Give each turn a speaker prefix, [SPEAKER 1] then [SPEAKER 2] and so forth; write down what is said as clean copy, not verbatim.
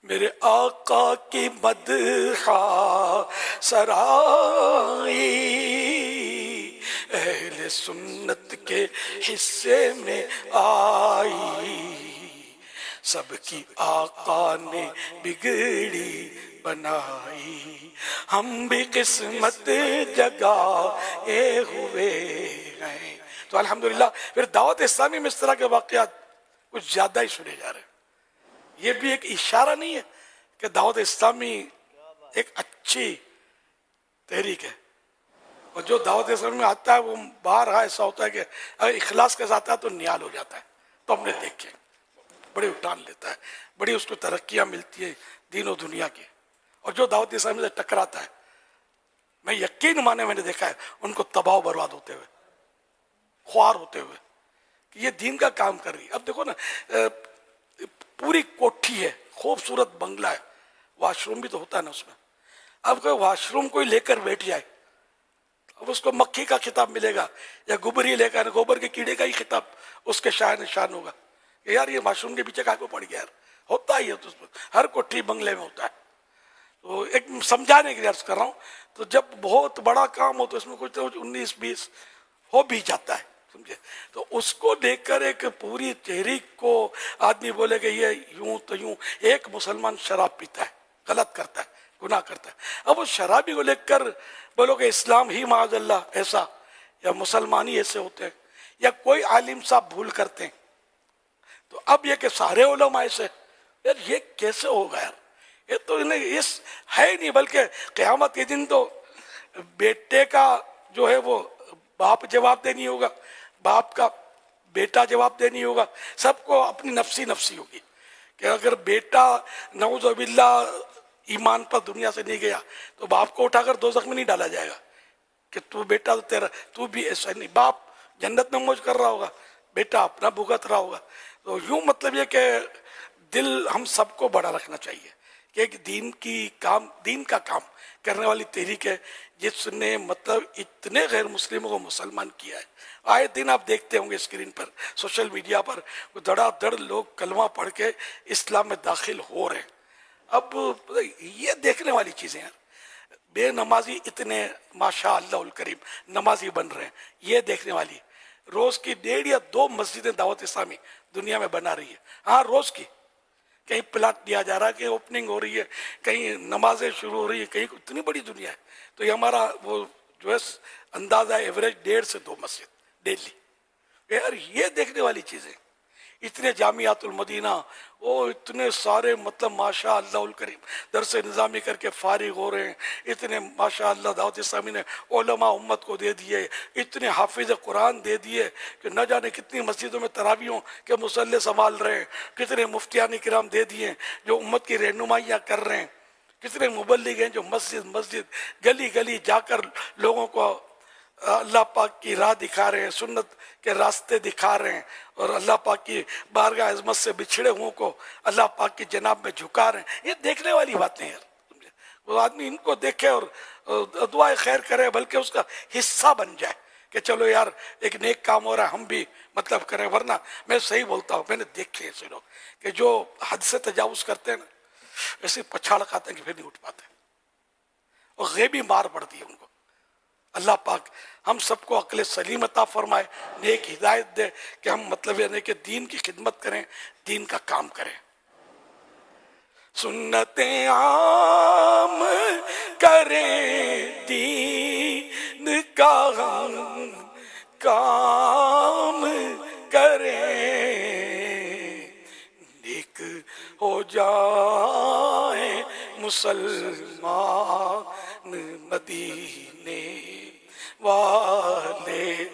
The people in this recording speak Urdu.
[SPEAKER 1] میرے آقا کی مدحہ سرائی اہل سنت کے حصے میں آئی، سب کی آقا نے بگڑی بنائی، ہم بھی قسمت جگائے ہوئے ہیں۔ تو الحمدللہ پھر دعوت اسلامی میں اس طرح کے واقعات کچھ زیادہ ہی سنے جا رہے ہیں۔ یہ بھی ایک اشارہ نہیں ہے کہ دعوت اسلامی ایک اچھی تحریک ہے، اور جو دعوت اسلامی میں آتا ہے وہ بارہا ایسا ہوتا ہے کہ اگر اخلاص کے ساتھ آتا ہے تو نیال ہو جاتا ہے۔ تو ہم نے دیکھے بڑے اٹھان لیتا ہے، بڑی اس کو ترقیاں ملتی ہیں دین و دنیا کی، اور جو دعوت اسلامی سے ٹکراتا ہے میں یقین مانے میں نے دیکھا ہے ان کو تباہ و برباد ہوتے ہوئے، خوار ہوتے ہوئے کہ یہ دین کا کام کر رہی ہے۔ اب دیکھو نا، پوری کوٹھی ہے، خوبصورت بنگلہ ہے، واش روم بھی تو ہوتا ہے نا اس میں، اب کوئی واش روم کوئی لے کر بیٹھ جائے، اب اس کو مکھی کا خطاب ملے گا یا گوبر ہی لے کر، گوبر کے کیڑے کا ہی خطاب اس کے شاہ نشان ہوگا کہ یار یہ واش روم کے پیچھے کہاں کو پڑ گیا، یار ہوتا ہی ہے تو ہر کوٹھی بنگلے میں ہوتا ہے۔ تو ایک سمجھانے کے لیے عرض کر رہا ہوں، تو جب بہت بڑا کام ہو تو اس میں کچھ 19-20 ہو بھی جاتا ہے، سمجھے؟ تو اس کو دیکھ کر ایک پوری تحریک کو آدمی بولے کہ یہ یوں تو یوں، ایک مسلمان شراب پیتا ہے، غلط کرتا ہے، گناہ کرتا ہے، اب اس شرابی کو لے کر بولو کہ اسلام ہی معاذ اللہ ایسا، یا مسلمان ہی ایسے ہوتے ہیں، یا کوئی عالم صاحب بھول کرتے ہیں، تو اب یہ کہ سارے علماء ایسے، یار یہ کیسے ہوگا یار؟ یہ تو اس ہے ہی نہیں، بلکہ قیامت کے دن تو بیٹے کا جو ہے وہ باپ جواب دینی ہوگا، باپ کا بیٹا جواب دینی ہوگا، سب کو اپنی نفسی نفسی ہوگی کہ اگر بیٹا نعوذ باللہ ایمان پر دنیا سے نہیں گیا تو باپ کو اٹھا کر دوزخ میں نہیں ڈالا جائے گا کہ تو بیٹا تو تیرا، تو بھی ایسا نہیں، باپ جنت میں موج کر رہا ہوگا، بیٹا اپنا بھگت رہا ہوگا۔ تو یوں مطلب یہ کہ دل ہم سب کو بڑا رکھنا چاہیے کہ ایک دین کا کام کرنے والی تحریک ہے جس نے مطلب اتنے غیر مسلموں کو مسلمان کیا ہے۔ آئے دن آپ دیکھتے ہوں گے اسکرین پر، سوشل میڈیا پر دڑا دڑ لوگ کلمہ پڑھ کے اسلام میں داخل ہو رہے ہیں۔ اب یہ دیکھنے والی چیزیں ہیں، بے نمازی اتنے ماشاء اللہ الکریم نمازی بن رہے ہیں، یہ دیکھنے والی۔ روز کی 1.5 یا 2 مسجدیں دعوت اسلامی دنیا میں بنا رہی ہے، ہاں روز کی، کہیں پلاٹ دیا جا رہا ہے، کہیں اوپننگ ہو رہی ہے، کہیں نمازیں شروع ہو رہی ہے، کہیں اتنی بڑی دنیا ہے۔ تو یہ ہمارا وہ جو ہے اندازہ ایوریج 1.5 سے 2 مسجد ڈیلی، یار یہ دیکھنے والی چیزیں۔ اتنے جامعات المدینہ، وہ اتنے سارے مطلب ماشاء اللہ الکریم درس نظامی کر کے فارغ ہو رہے ہیں، اتنے ماشاء اللہ دعوت اسلامی نے علماء امت کو دے دیے، اتنے حافظ قرآن دے دیے کہ نہ جانے کتنی مسجدوں میں تراویحوں کے مصلے سنبھال رہے ہیں، کتنے مفتیان کرام دے دیے جو امت کی رہنمائیاں کر رہے ہیں، کتنے مبلغ ہیں جو مسجد مسجد گلی گلی جا کر لوگوں کو اللہ پاک کی راہ دکھا رہے ہیں، سنت کے راستے دکھا رہے ہیں، اور اللہ پاک کی بارگاہ عظمت سے بچھڑے ہوں کو اللہ پاک کی جناب میں جھکا رہے ہیں۔ یہ دیکھنے والی باتیں ہیں، وہ آدمی ان کو دیکھے اور دعائے خیر کرے، بلکہ اس کا حصہ بن جائے کہ چلو یار ایک نیک کام ہو رہا ہے، ہم بھی مطلب کریں۔ ورنہ میں صحیح بولتا ہوں، میں نے دیکھے ایسے لوگ کہ جو حد سے تجاوز کرتے ہیں نا، ایسے پچھاڑ کھاتے ہیں کہ پھر نہیں اٹھ پاتے، اور غیبی مار پڑتی ہے ان کو۔ اللہ پاک ہم سب کو عقل سلیم عطا فرمائے، نیک ہدایت دے کہ ہم مطلب یعنی کہ دین کی خدمت کریں، دین کا کام کریں۔ سنتیں عام کریں، دین کا ہم کام کریں، نیک ہو جائیں مسلمان مدینے والے۔